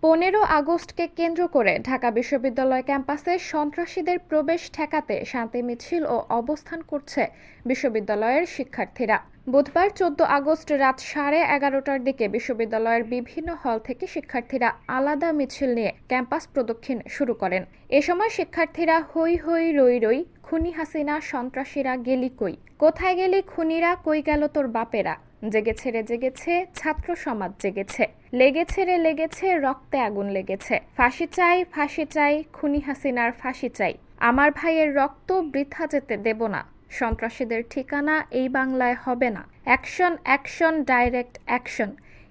15 আগস্টকে কেন্দ্র করে ঢাকা বিশ্ববিদ্যালয় ক্যাম্পাসে সন্ত্রাসীদের প্রবেশ ঠেকাতে শান্তি মিছিল ও অবস্থান করছে বিশ্ববিদ্যালয়ের শিক্ষার্থীরা। বুধবার 14 আগস্ট রাত 11:30টার দিকে বিশ্ববিদ্যালয়ের বিভিন্ন হল থেকে শিক্ষার্থীরা আলাদা মিছিল নিয়ে ক্যাম্পাস প্রদক্ষিণ শুরু করেন। এ সময় শিক্ষার্থীরা হই হই রই রই, খুনি হাসিনা, সন্ত্রাসীরা গেলি কই, কোথায় গেলি খুনিরা, কই গেল তোর বাপেরা, জেগেছে রে জেগেছে, ছাত্র সমাজ জেগেছে, লেগেছে রে লেগেছে, রক্তে আগুন লেগেছে, ফাঁসি চাই, খুনি হাসিনার ফাঁসি চাই, আমার ভাইয়ের রক্ত বৃথা যেতে দেব না, সন্ত্রাসীদের ঠিকানা এই বাংলায় হবে না, অ্যাকশন অ্যাকশন ডাইরেক্ট অ্যাকশন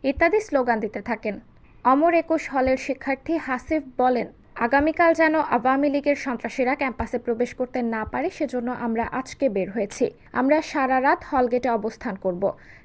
ইত্যাদি স্লোগান দিতে থাকেন। অমর 21 হলের শিক্ষার্থী হাসিফ বলেন, আগামীকাল যেন আওয়ামী লীগের সন্ত্রাসীরা ক্যাম্পাসে প্রবেশ করতে না পারে সেজন্য আমরা আজকে বের হয়েছি। আমরা সারা রাত হলগেটে অবস্থান করব।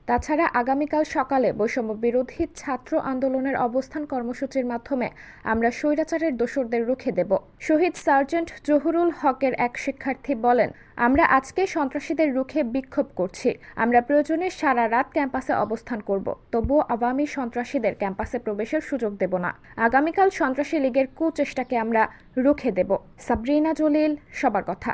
তাছাড়া আগামীকাল সকালে বৈষম্য বিরোধী ছাত্র আন্দোলনের অবস্থান কর্মসূচির মাধ্যমে আমরা স্বৈরাচারের দোসরদের রুখে দেব। শহীদ সার্জেন্ট জহুরুল হকের এক শিক্ষার্থী বলেন, আমরা আজকে সন্ত্রাসীদের রুখে বিক্ষোভ করছি। আমরা প্রয়োজনে সারা রাত ক্যাম্পাসে অবস্থান করব, তবুও আওয়ামী সন্ত্রাসীদের ক্যাম্পাসে প্রবেশের সুযোগ দেব না। আগামীকাল সন্ত্রাসী লীগের কুচেষ্টাকে আমরা রুখে দেব। সাবরিনা জলিল, সবার কথা।